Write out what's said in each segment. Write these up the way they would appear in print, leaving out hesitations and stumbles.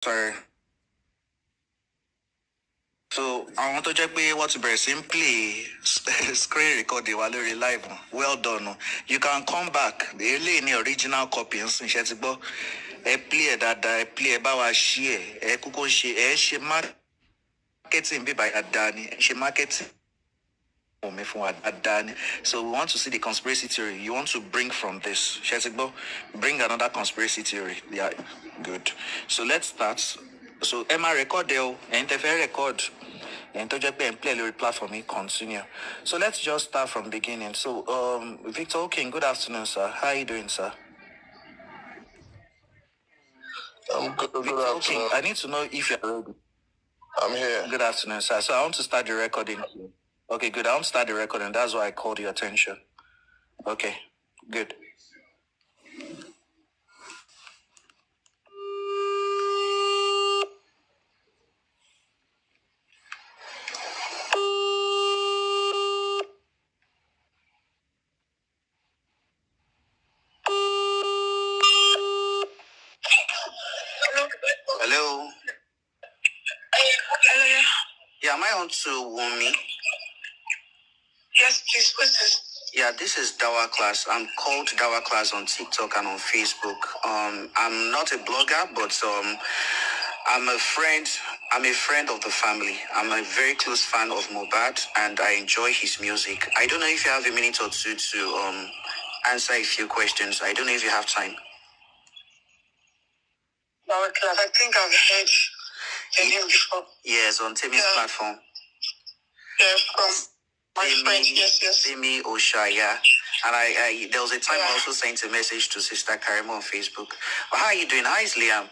Sorry. So I want to check what to simply screen record the Valerie live. Well done. You can come back. The original copy and play that play about share. Kuko she marketing be by Adani. She marketing. So we want to see the conspiracy theory. You want to bring from this. Bring another conspiracy theory. Yeah, good. So let's start. So Emma record there, interfere record. And to just play the platform, continue. So let's just start from beginning. So Victor, okay, good afternoon, sir. How are you doing, sir? I'm good. Victor, okay, I need to know if you're ready. I'm here. Good afternoon, sir. So I want to start the recording. Okay, good. I want to start the recording. That's why I called your attention. Okay, good. Hello. Hello. Yeah, am I on to Wunmi? Yes, please. What's this? Yeah, this is Dawa Class. I'm called Dawa Class on TikTok and on Facebook. I'm not a blogger, but I'm a friend. I'm a friend of the family. I'm a very close fan of Mohbad, and I enjoy his music. I don't know if you have a minute or two to answer a few questions. I don't know if you have time. Dawa Class. I think I've heard the name before. Yes, on Temi's platform. Yeah, from my friend. Yes. Temi Oshaya. And I there was a time I also sent a message to Sister Karima on Facebook. But how are you doing? How is Liam?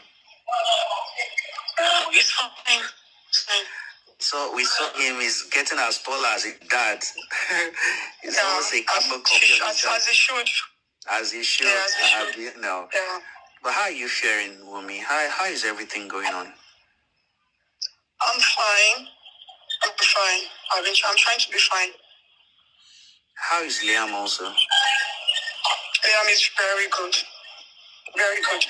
It's fine. So we saw him. He's getting as tall as his dad. He's almost a carbon copy of his dad. As he should. As he should. Yeah. But how are you faring, Wunmi? How is everything going on? I'm fine. I'm trying to be fine. How is Liam also? Liam is very good. Very good.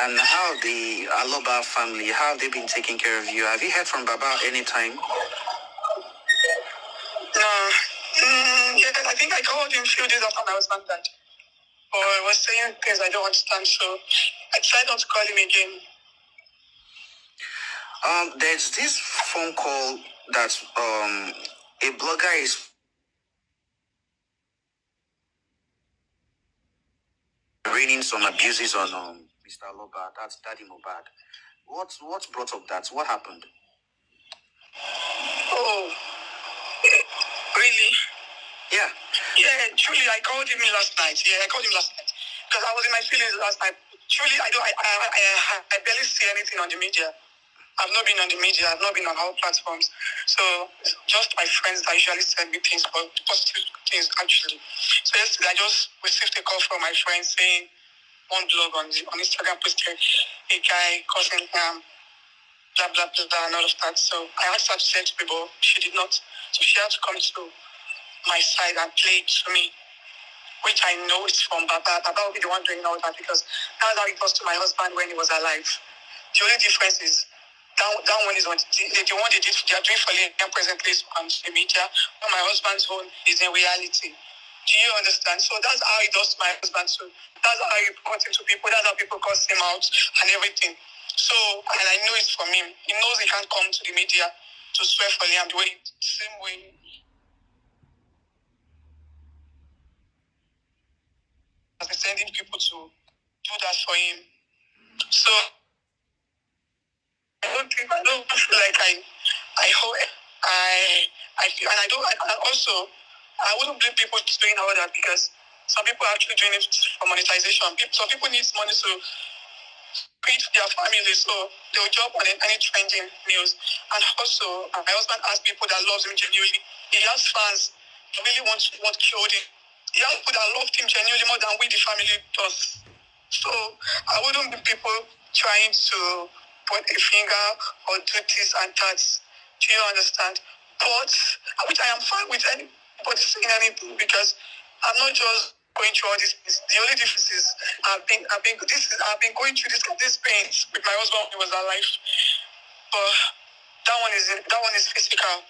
And how the Aloba family, how have they been taking care of you? Have you heard from Baba anytime? No. Yes, I think I called him a few days after my husband died. But I was saying things I don't understand, so I tried not to call him again. There's this phone call that a blogger is raining some abuses on Mr. Aloba. That's Daddy Mohbad. What brought up that? What happened? Oh, really? Yeah. Yeah, truly, I called him last night. Because I was in my feelings last night. Truly, I barely see anything on the media. I've not been on the media. I've not been on all platforms. So just my friends that usually send me things, but positive things actually. So yesterday I just received a call from my friend saying one blog on Instagram posted a guy causing blah blah blah and all of that. So I asked her to send to me, but she did not. So she had to come to my side and play it to me, which I know is from Baba. Baba will be the one doing all that because that's how it was to my husband when he was alive. The only difference is that one is on the one they are doing for Liam presently is on the media, while my husband's own is in reality. Do you understand? So that's how he does to my husband too. That's how he reports him to people. That's how people cuss him out and everything. So, and I know it's from him. He knows he can't come to the media to swear for Liam the same way. Has been sending people to do that for him. So I don't feel like I hope I feel, and I don't, and also I wouldn't blame people doing all that because some people are actually doing it for monetization. Some people need money to feed their family, so they'll jump on any trending news. And also, my husband has people that loves him genuinely. He has fans that really want killed him. He has people that loved him genuinely more than we, the family, does. So I wouldn't be people trying to put a finger or do this and that. Do you understand? But which I am fine with anybody saying anything because I'm not just going through all these things. The only difference is I've been going through this pains with my husband when he was alive. But that one is physical.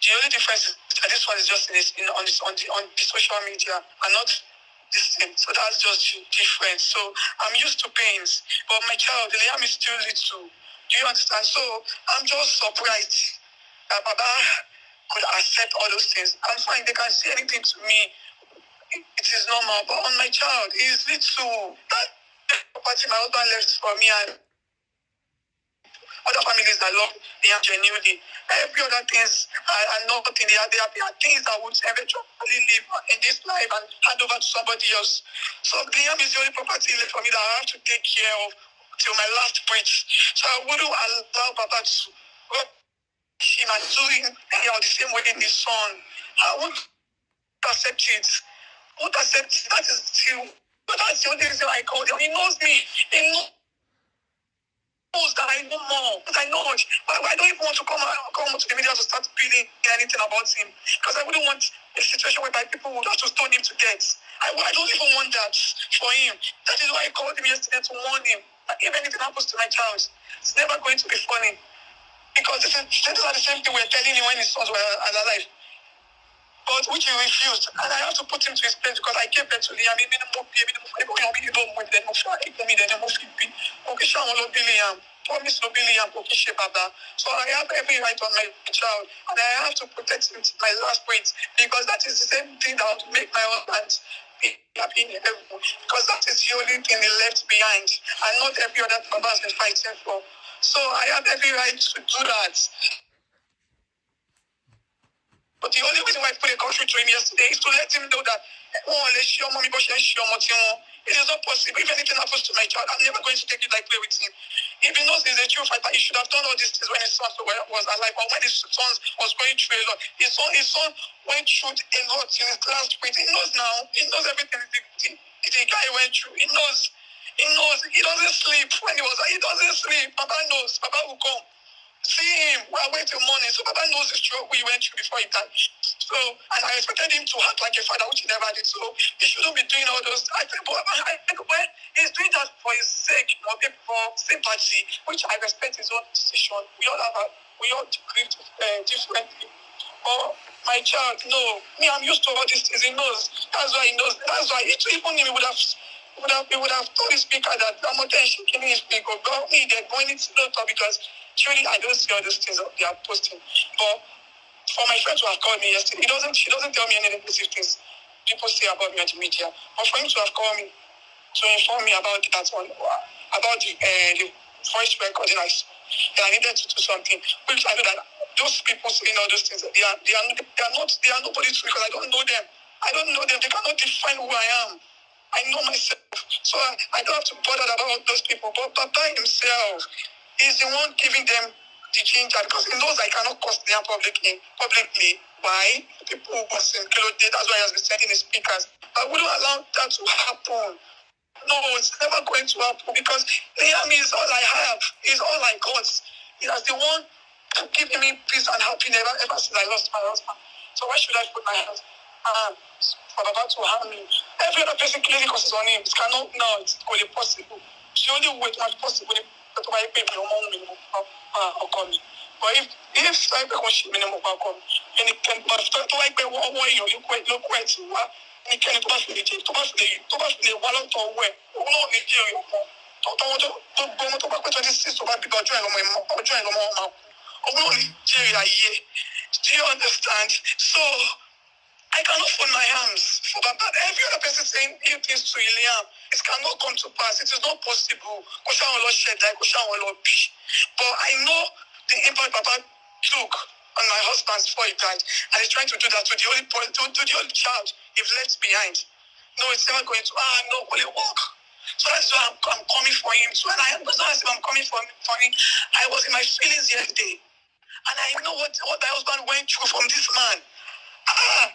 The only difference is that this one is just on the social media and not this thing. So that's just different. So I'm used to pains. But my child, Liam is still little. Do you understand? So I'm just surprised that Baba could accept all those things. I'm fine. They can say anything to me. It is normal. But on my child, he is little. That property my husband left for me and other families that love Liam genuinely. Every other things are nothing. They are things that would eventually live in this life and hand over to somebody else. So Liam is the only property left for me that I have to take care of till my last breath. So I wouldn't allow Baba to rob him and do him the same way in his son. I won't accept it. Won't accept it. That is still. But that's the only reason I called him. He knows me. He knows that I know more, that I know much. But I don't even want to come to the media to start reading anything about him. Because I wouldn't want a situation whereby people would have to stone him to death. I don't even want that for him. That is why I called him yesterday to warn him that if anything happens to my child, it's never going to be funny. Because these are the same thing we were telling him when his sons were alive. But which he refused. And I have to put him to his place because I gave birth to Liam. So I have every right on my child. And I have to protect him to my last breath. Because that is the same thing that would make my husband be happy in heaven. Because that is the only thing he left behind. And not every other Baba has been fighting for. So I have every right to do that. But the only reason why I put a country to him yesterday is to let him know that it is not possible. If anything happens to my child, I'm never going to take it like play with him. If he knows he's a true fighter, he should have done all these things when his son was alive, or when his son was going through a lot. His son went through a lot in his last breath. He knows now. He knows everything the guy went through. He knows. He doesn't sleep when he doesn't sleep. Baba knows. Baba will come. See him, we are waiting morning. So Baba knows the struggle he went through before he died. So, and I expected him to act like a father, which he never did. So he shouldn't be doing all those. I think when he's doing that for his sake, not for sympathy, which I respect his own decision. We all grieve differently. But my child, no. Me, I'm used to all these things. He knows. That's why he knows. That's why even he would have told the speaker that I'm not shaking his speaker. Got me, they're going into the top because truly I don't see all these things they are posting. But for my friend to have called me yesterday, she doesn't tell me any negative things people say about me on the media. But for him to have called me to inform me about that one, about the voice recording, that I needed to do something, which I know that those people saying all those things, they are nobody to me because I don't know them. I don't know them. They cannot define who I am. I know myself. So I don't have to bother about those people. But Papa himself is the one giving them the ginger because he knows I cannot cost them publicly. Why? People who was in Kilo Day, that's why he has been sending his speakers. I wouldn't allow that to happen. No, it's never going to happen because Liam is all I have. He's all I got. He has the one giving me peace and happiness ever since I lost my husband. So why should I put my hands for Baba to harm me? Every other person clearly causes on him. It cannot now. It's only possible. It's the only way to make possible to buy baby or come. But if I be going to minimum come, and it can be to like be one way you look quite and it can pass the to pass the wallet or where. Oh no, Nigeria. To back to this system about people join on my oh no, Nigeria. Do you understand? So I cannot fold my hands for Baba. Every other person saying things to Liam, it cannot come to pass. It is not possible. But I know the impact Baba took on my husband before he died, and he's trying to do that to the only child he's left behind. No, it's never going to. No, will it work? So that's why I'm coming for him. So when I'm coming for him, I was in my feelings yesterday, and I know what my husband went through from this man. I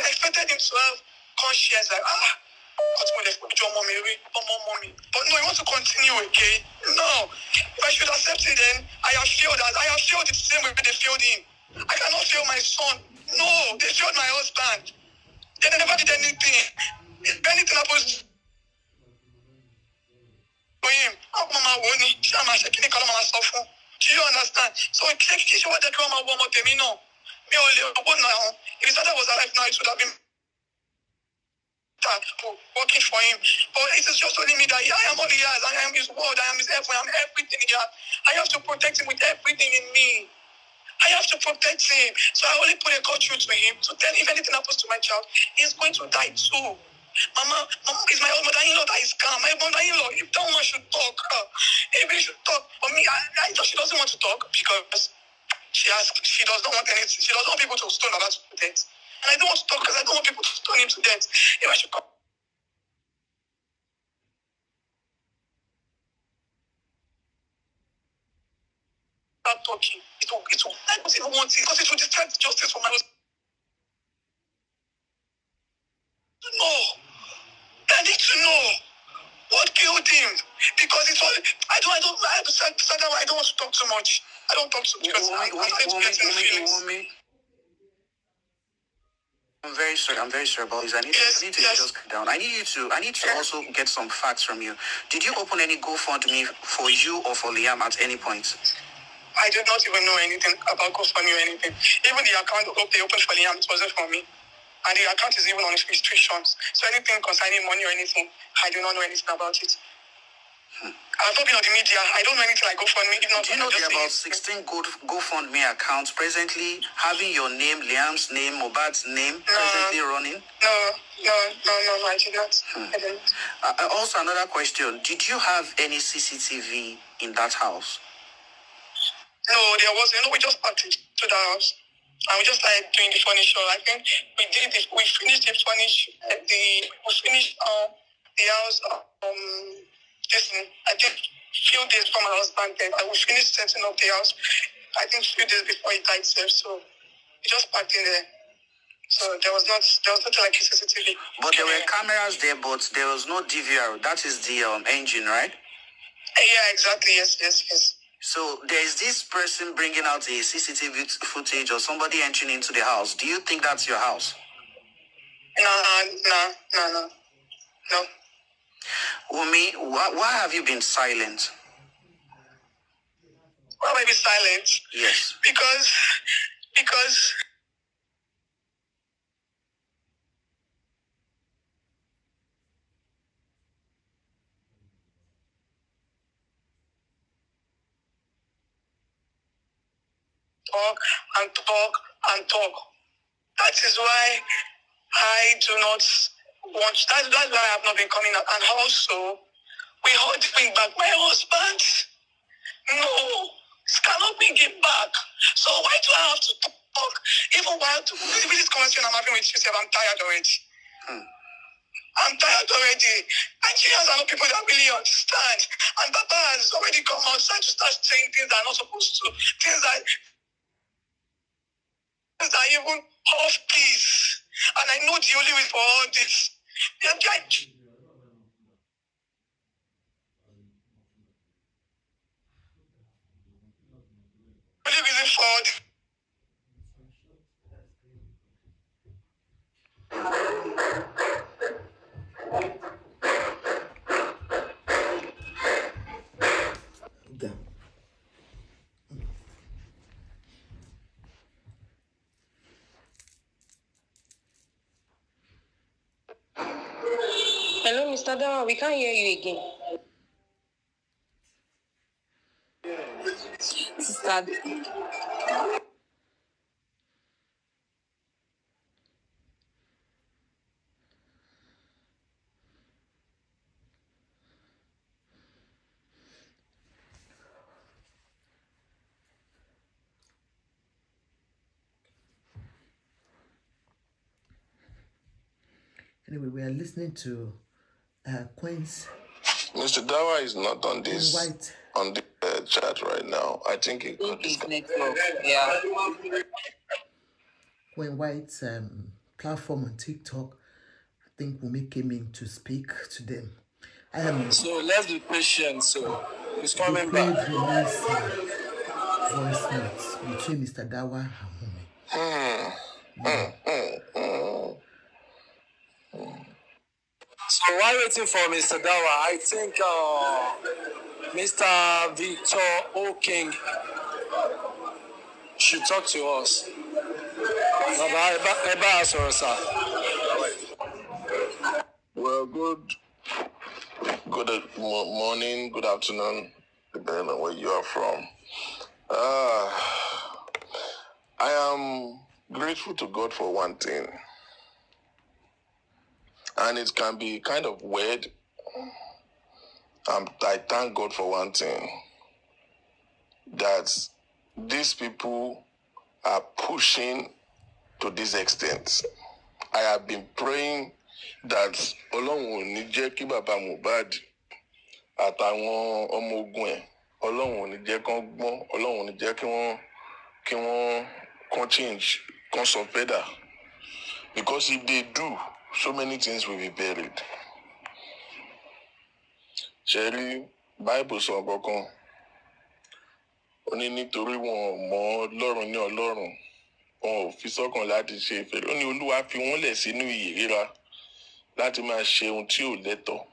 expected him to have conscience like but no, he wants to continue again. No, if I should accept it, then I have failed it the same way they failed him. I cannot fail my son. No, they failed my husband. They never did anything. If anything happens to him, how Mama Wunmi, she am shaking the color Mama suffer. Do you understand? So she was the Mama one more time, me no. Me only now. If his father was alive now, it would have been working for him. But it is just only me that I am all he has. I am his word. I am his effort. I am everything he has. I have to protect him with everything in me. I have to protect him. So I only put a call through to him to tell if anything happens to my child, he's going to die too. Mama is my own mother-in-law that is calm. My mother-in-law, if that woman should talk, maybe she should talk. For me, she doesn't want to talk because she does not want anything. She doesn't want people to stone her to death. And I don't want to talk because I don't want people to stone him to death. If I should come start talking, I don't even want it because it will distract justice from my husband. No. I need to know what killed him because it's all. I don't want to talk too much. I don't talk too much because I'm trying to get in the feelings. I'm very sorry about this. I need to just calm down. I need to also get some facts from you. Did you open any GoFundMe for you or for Liam at any point? I did not even know anything about GoFundMe or anything. Even the account they opened for Liam, it wasn't for me. And the account is even on restrictions. So anything concerning money or anything, I do not know anything about it. I've not been on the media. I don't know anything like GoFundMe. If not, do you know there are about 16 GoFundMe accounts presently having your name, Liam's name, Mohbad's name presently running? No, I did not. I didn't. Also, another question. Did you have any CCTV in that house? No, there wasn't. We just parked to the house. And we just started doing the furniture. I think we finished the furniture. We finished the house. I think few days before my husband died. We finished setting up the house. I think few days before he died, so we just parked in there. So there was nothing like a CCTV. But there were cameras there, but there was no DVR. That is the engine, right? Yeah, exactly. Yes. So there is this person bringing out a CCTV footage or somebody entering into the house. Do you think that's your house? No. Wunmi, why have you been silent? Why have I been silent? Yes. Because talk. That is why I do not want. That's why I have not been coming out. And also, we hold bring back my husband. No, cannot bring him back. So why do I have to talk? Even while with this conversation I'm having with you, I'm tired already. I'm tired already. Nigerians are not people that really understand. And Papa has already come outside to start saying things that are not supposed to. Things that even off peace. And I know the only way for all this. Only reason for all this. Hello, Mr. Dawa, we can't hear you again. Sister. Anyway, we are listening to Queen's. Mr. Dawa is not on this on the chat right now. I think he could. Yeah. Queen White's platform on TikTok. I think Wunmi came in to speak to them. So let's be patient. So he's coming back. Voice notes between Mr. Dawa and Wunmi. while waiting for Mr. Dawa, I think Mr. Victor O. King should talk to us. Well, good morning, good afternoon, depending on where you are from. I am grateful to God for one thing. And it can be kind of weird. I thank God for one thing. That these people are pushing to this extent. I have been praying that Ọlọ́run ò ní jẹ́ kí bàbá Mohbad àtàwọn ọmọ ogun ẹ̀, Ọlọ́run ò ní jẹ́ kán gbọ́n, Ọlọ́run ò ní jẹ́ kí wọ́n change, kán sọ better. Because if they do, so many things will be buried. Ṣẹ̀rí Bible sọ kankan. Ó ní nítorí wọn mọ Ọlọ́run ní Ọlọ́run, wọn ò fi sọ́kàn láti ṣe ìfẹ́. Ó ní Olúwa fi wọ́n lẹ̀ sínú ìyè ríra láti máa ṣe ohun tí ò lẹ́tọ̀ọ́.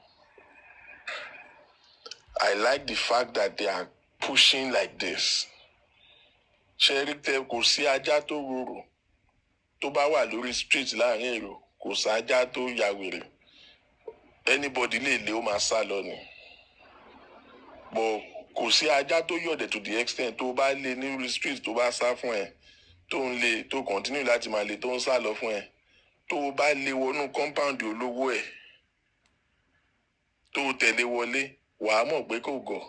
I like the fact that they are pushing like this. Ṣẹ̀rí tẹ kò sí ajá tó rorò tó bá wà lórí street láàrin èrò, kò sí ajá tó ya wèrè. Anybody lè lé ó máa sá lọ ni. But kò sí ajá tó yọ̀dẹ̀ to the extent tó bá lé ní street tó bá sá fún ẹ, tó ń lé tó continue láti máa lé tó ń sá lọ fún ẹ, tó bá lé wọnú compound olówó ẹ, tó tẹ̀lé wọlé, wàá mọ̀ pé kò gọ̀.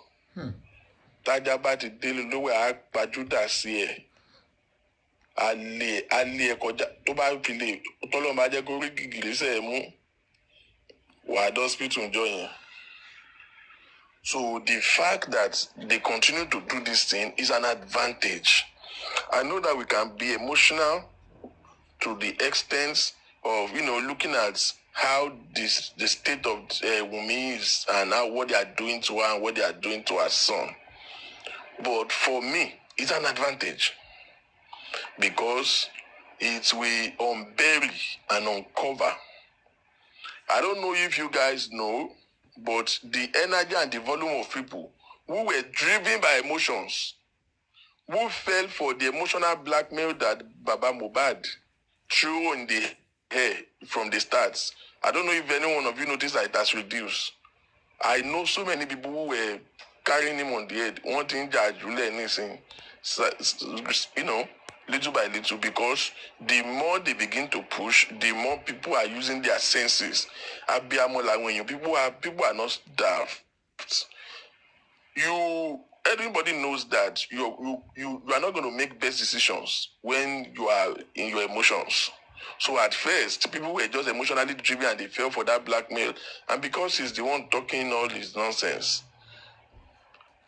Tájá bá ti délé lówó ẹ á pajúdà sí ẹ. A lé ẹ kọjá tó bá fi lè tọ́lọ́ máa jẹ́ kó rí gìgìrísẹ̀ ẹ mú, wàá dọ́sítù ńjọ́ yẹn. So the fact that they continue to do this thing is an advantage. I know that we can be emotional to the extent of, looking at how the state of Wunmi is and what they are doing to her and what they are doing to her son. But for me, it's an advantage because it will unbury and uncover. I don't know if you guys know, but the energy and the volume of people who were driven by emotions, who fell for the emotional blackmail that Baba Mohbad threw in the air from the start. I don't know if any one of you noticed that it has reduced. I know so many people who were carrying him on the head, wanting to judge anything, little by little, because the more they begin to push, the more people are using their senses. People are not daft. Everybody knows that you are not going to make best decisions when you are in your emotions. So at first, people were just emotionally driven and they fell for that blackmail. And because he's the one talking all this nonsense.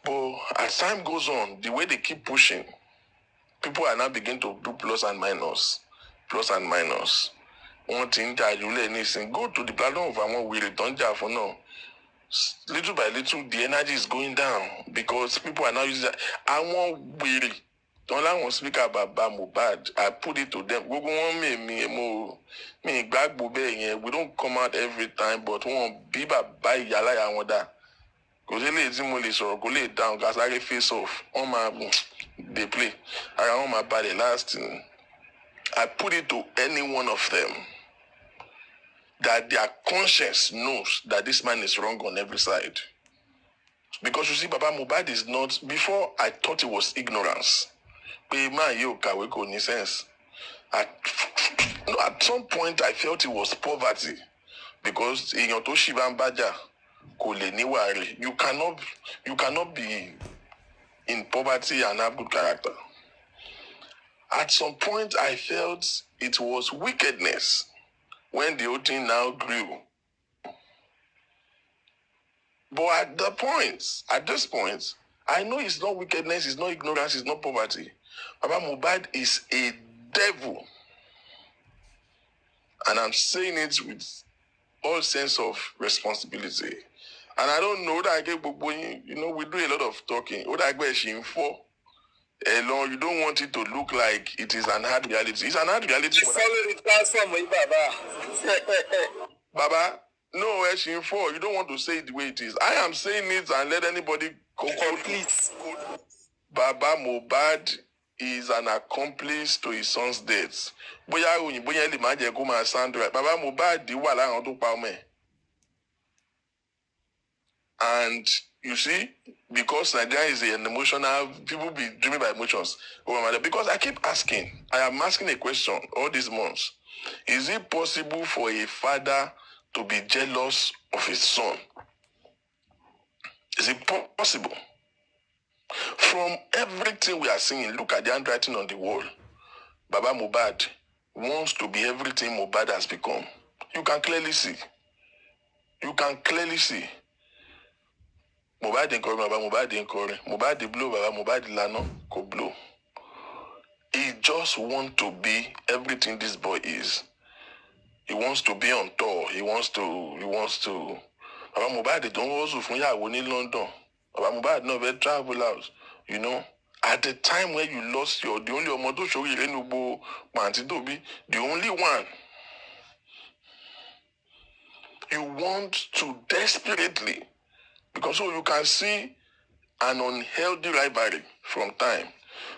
But as time goes on, the way they keep pushing, people are now beginning to do plus and minus. Plus and minus. One thing that you let anything, go to the platform of Amon, we return for now. Little by little, the energy is going down because people are now using that. I want weary. Don't let one speak about Mohbad. I put it to them. We don't come out every time, but we won't be by yala ya wada. Because they go lay down, because I face off. On my they play. I want my body last thing. I put it to any one of them that their conscience knows that this man is wrong on every side. Because you see, Baba Mohbad is not, before I thought it was ignorance. Sense. At some point I felt it was poverty. Because in your Toshiban Baja, you cannot be in poverty and have good character. At some point I felt it was wickedness when the whole thing now grew. But at this point, I know it's not wickedness, it's not ignorance, it's not poverty. Baba Mohbad is a devil. And I'm saying it with all sense of responsibility. And I don't know that I get, we do a lot of talking. What I get for alone, you don't want it to look like it is an hard reality. It's an hard reality. Follow the platform with Baba. Baba, No, you don't want to say it the way it is. I am saying it and let anybody complete. Baba Mohbad is an accomplice to his son's death. Boya òyìnbó yẹn lè má jẹ́ kó máa sound right. Baba Mohbad wà láwọn tó pa ọmọ ẹ̀. And you see, because Nigeria is an emotional, people be driven by emotions. Because I keep asking, I am asking a question all these months. Is it possible for a father to be jealous of his son? Is it possible? From everything we are seeing, look at the handwriting on the wall. Baba Mohbad wants to be everything Mohbad has become. You can clearly see. You can clearly see. Mohbad didn't call Baba Mohbad didn't call Mohbad didn't blow Baba Mohbad Lano could blow. He just wants to be everything this boy is. He wants to be on tour. He wants to. Baba Mohbad don't also from in London. Baba Mohbad never travel out. You know, at the time when you lost the only Omoto show you the only one. You want to desperately, because so you can see an unhealthy rivalry from time.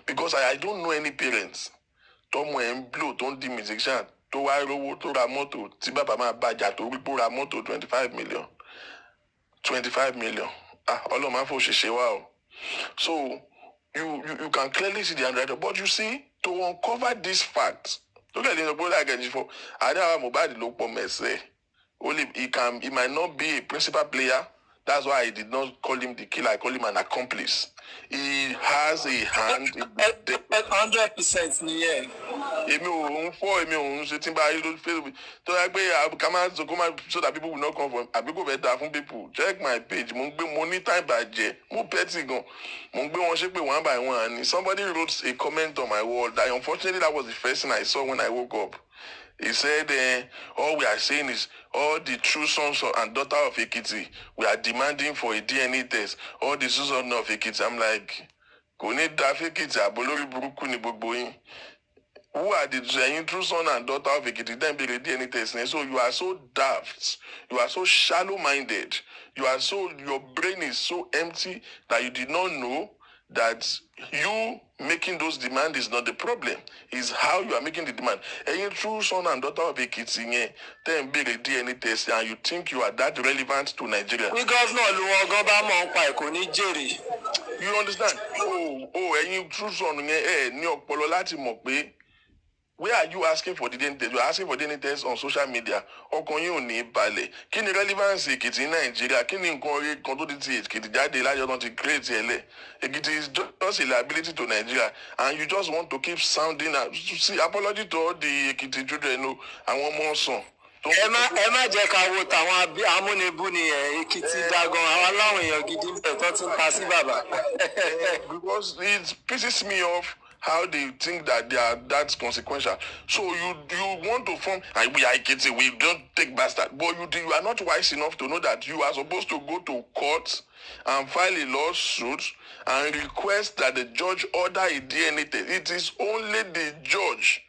Because I don't know any parents. Tomo and Blue, don't do musician, to Wairowo, to Ramoto, Tibaba Baja, to Ripo Ramoto, 25 million. 25 million. All of my folks say wow. So you can clearly see the handwriting. But you see, to uncover this fact, look at the brother again before. I don't have mobile look for me say. Only he might not be a principal player. That's why I did not call him the killer. I call him an accomplice. He has a hand. 100% yeah. So that people will not come from. I go better from people. Check my page. Money time budget. More petty go. One by one. Somebody wrote a comment on my wall. That unfortunately that was the first thing I saw when I woke up. He said, all we are saying is all the true sons and daughter of Ekiti, we are demanding for a DNA test. All the true sons of Ekiti. I'm like, who are the true son and daughter of Ekiti? Then be the DNA test. So you are so daft. You are so shallow-minded. Your brain is so empty that you did not know that you making those demands is not the problem. It's how you are making the demand. And you true son and daughter of a kid then be a DNA test and you think you are that relevant to Nigeria. You understand? And you true son where are you asking for the DNA test? You are asking for the DNA test on social media. Or can you need ballet? Can the relevance in Nigeria? Can you control the create it is just a liability to Nigeria, and you just want to keep sounding out. See, apology to all the Ekiti children. No, I want more song. Emma Jacka, Ekiti Dagon, because it pisses me off how they think that they are that consequential. So you want to form, and we are Ekiti, we don't take bastard, but you are not wise enough to know that you are supposed to go to court and file a lawsuit and request that the judge order a DNA test. It is only the judge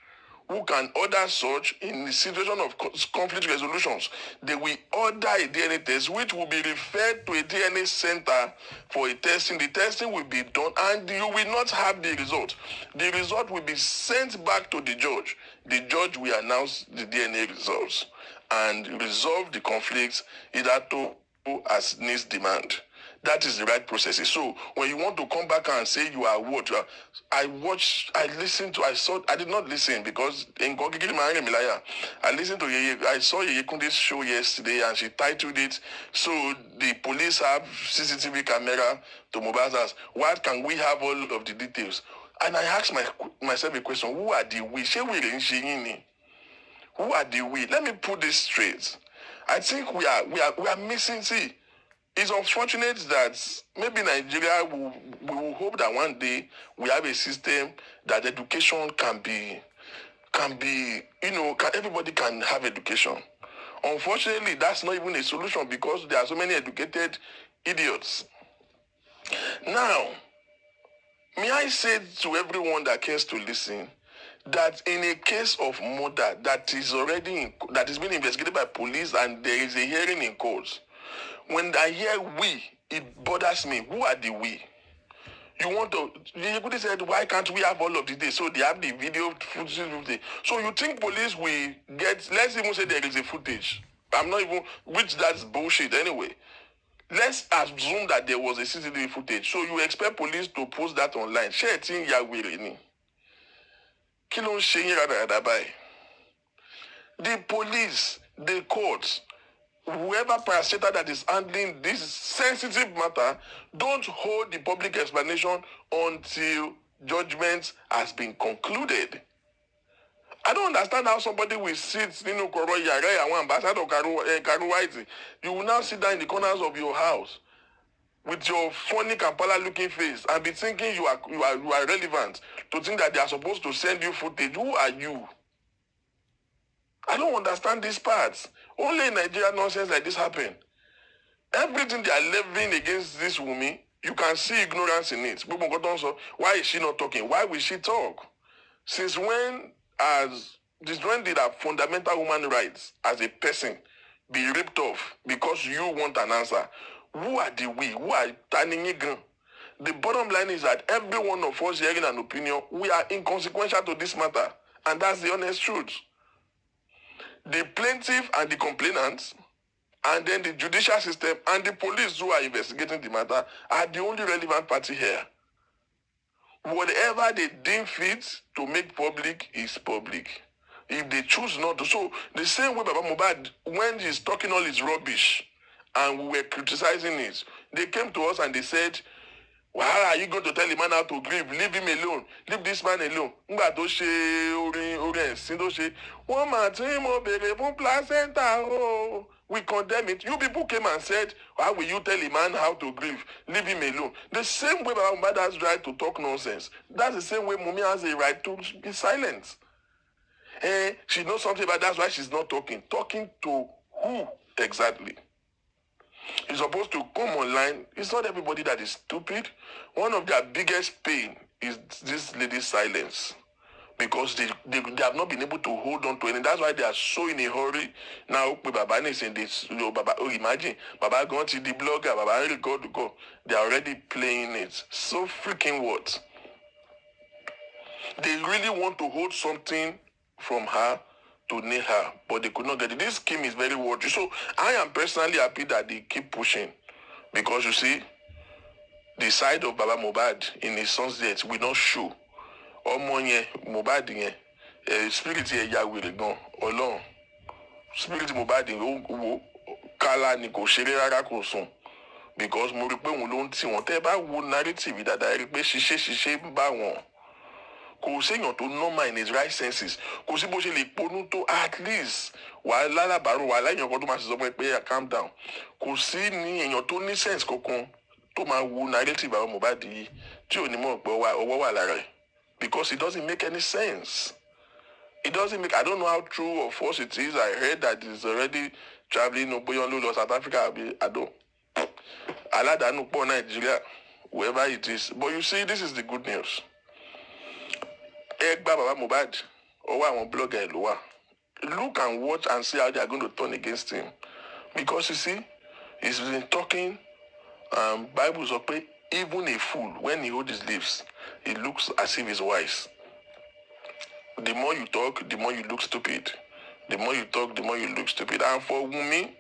who can order such in the situation of conflict resolutions. They will order a DNA test, which will be referred to a DNA center for a testing. The testing will be done, and you will not have the result. The result will be sent back to the judge. The judge will announce the DNA results and resolve the conflicts either to as needs demand. That is the right process. So when you want to come back and say you are what, I did not listen because I listened to I saw Yekunde's show yesterday and she titled it, so the police have CCTV camera to Mohbad's house. Why can we have all of the details? And I asked myself a question, who are the we? Who are the we? Let me put this straight. I think we are missing, see, it's unfortunate that maybe Nigeria will hope that one day we have a system that education can be, everybody can have education. Unfortunately, that's not even a solution because there are so many educated idiots. Now, may I say to everyone that cares to listen that in a case of murder that is being investigated by police and there is a hearing in court, when I hear we, it bothers me. Who are the we? You could have said, why can't we have all of the day? So they have the video footage. So you think police will get, let's even say there is a footage. Which that's bullshit anyway. Let's assume that there was a CCTV footage. So you expect police to post that online. Share it in Yahweh. The police, the courts, whoever parastatal that is handling this sensitive matter, don't hold the public explanation until judgment has been concluded. I don't understand how somebody will sit, you will now sit down in the corners of your house with your funny Kampala looking face and be thinking you are relevant to think that they are supposed to send you footage. Who are you? I don't understand these parts. Only in Nigeria nonsense like this happen. Everything they are levying against this Wunmi, you can see ignorance in it. Why is she not talking? Why will she talk? Since when did our fundamental human rights as a person be ripped off because you want an answer? Who are the we? Who are turning again? The bottom line is that every one of us hearing an opinion, we are inconsequential to this matter. And that's the honest truth. The plaintiff and the complainants, and then the judicial system and the police who are investigating the matter are the only relevant party here. Whatever they deem fit to make public is public. If they choose not to. So the same way Baba Mohbad, when he's talking all his rubbish and we were criticizing it, they came to us and they said, well, how are you going to tell the man how to grieve? Leave him alone. Leave this man alone. We condemn it. You people came and said, how will you tell a man how to grieve? Leave him alone. The same way Baba Mohbad has right to talk nonsense. That's the same way Wunmi has a right to be silent. She knows something about that's why she's not talking. Talking to who exactly? You're supposed to come online. It's not everybody that is stupid. One of their biggest pain is this lady's silence. Because they have not been able to hold on to it. And that's why they are so in a hurry. Now, Baba is in this, imagine, Baba going to the blogger, Baba go. They are already playing it. So freaking what? They really want to hold something from her to nail her, but they could not get it. This scheme is very watery. So I am personally happy that they keep pushing. Because you see, the side of Baba Mohbad in his son's death will not show. Mohbad spirit Yahweh gan Ọlọ́run. Spirit Mohbad kala ni kò ṣeré rárá kò sùn. Because mo rí pé òun ló ń tì wọ́n. Tẹ́ bá wo narrative dáadáa rí pé ṣiṣẹ́ ń bá wọn. Kò séèyàn tó normal in his right senses. Kò sí bó ṣe lè ponú tó at least wà lálàbàrò wà láyàn kan tó máa ṣe sọ pé calm down. Kò sí ní èèyàn tó ní sense kankan tó máa wo narrative àwọn Mohbad yìí tí ò ní mọ̀ pé ọwọ́ wà lára ẹ̀. Because it doesn't make any sense. It doesn't make, I don't know how true or false it is. I heard that it's already traveling to South Africa. I don't. Aladanu po Nigeria, wherever it is. But you see, this is the good news. Baba Mohbad, or one blogger, look and watch and see how they are going to turn against him. Because you see, he's been talking, Bible's okay. Even a fool, when he holds his lips, it looks as if he's wise. The more you talk, the more you look stupid. The more you talk, the more you look stupid. And for Wunmi,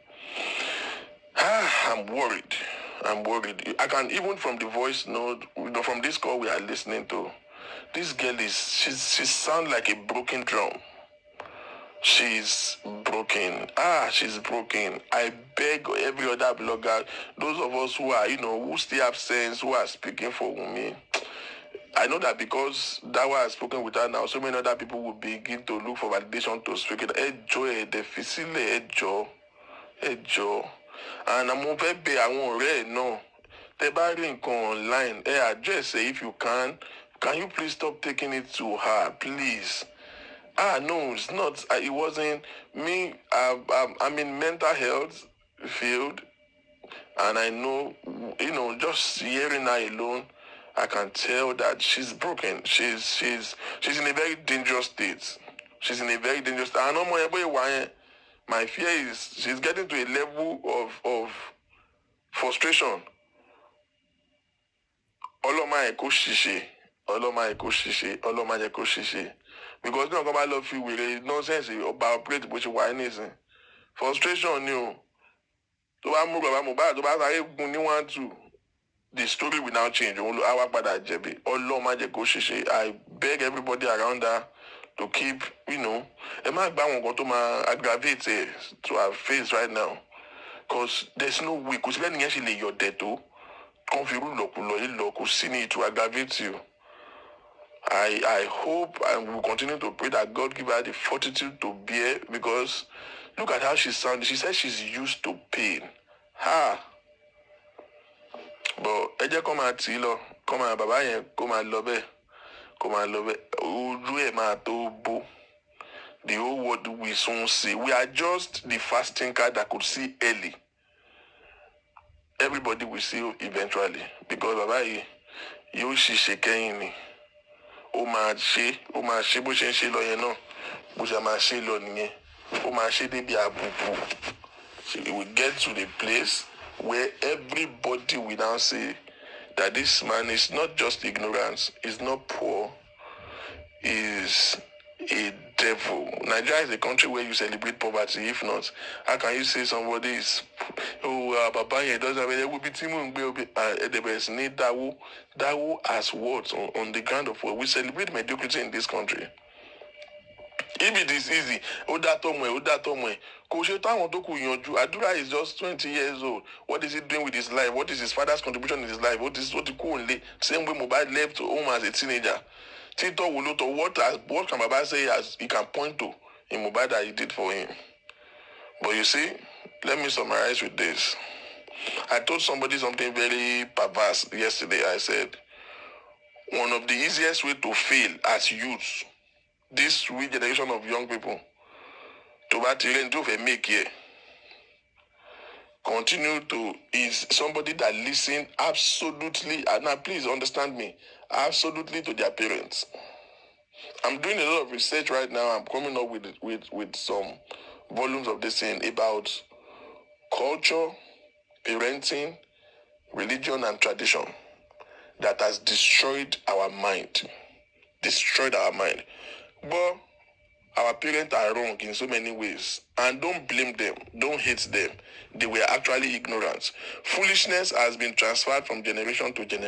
I'm worried. I'm worried. I can, even from the voice note, from this call we are listening to, this girl she sounds like a broken drum. She's broken. She's broken. I beg every other blogger, those of us who are, who still have sense, who are speaking for Wunmi. I know that because that one has spoken with her now, so many other people will begin to look for validation to speak it. Ejo. And I'm over there, I won't read, no. The barring online, address, if you can you please stop taking it to her, please? No, it's not. It wasn't me. I'm in mental health field, and I know, just hearing her alone, I can tell that she's broken. She's in a very dangerous state. She's in a very dangerous state. I know my fear is she's getting to a level of frustration. Oloma eko shishe. Because no come love you with nonsense about operate which is frustration you. To ba mu baba Mohbad to ba sare gun ni 1 2. The story will now change. I beg everybody around her to keep, aggravate to her face right now. Because there's no way. Because when you actually your death, to aggravate you. I hope and will continue to pray that God give her the fortitude to bear, because look at how she sounded. She said she's used to pain. But eje come at Tilo, come at Baba yen, come at Lobe. The whole world we soon see. We are just the fast thinker that could see early. Everybody will see eventually. Because Baba you shishe kenini. O ma she bo she lo yen no. Bo ma she lo niye. O ma she de bi abubu. We will get to the place where everybody will now say that this man is not just ignorance, is not poor, is a devil. Nigeria is a country where you celebrate poverty. If not, how can you say somebody is Papa here doesn't have it will be the best need Dawo as words on the ground of what we celebrate mediocrity in this country. If it is easy, Odatomwe. Adura is just 20 years old. What is he doing with his life? What is his father's contribution in his life? What he could same way Mohbad left home as a teenager. Tito Wuluto, what can Baba say as he can point to in Mohbad that he did for him? But you see, let me summarize with this. I told somebody something very perverse yesterday. I said, one of the easiest way to fail as youths, this sweet generation of young people, to make here, continue to is somebody that listen absolutely, and now please understand me, absolutely to their parents. I'm doing a lot of research right now. I'm coming up with some volumes of this thing about culture, parenting, religion, and tradition that has destroyed our mind. But our parents are wrong in so many ways. And don't blame them. Don't hate them. They were actually ignorant. Foolishness has been transferred from generation to generation.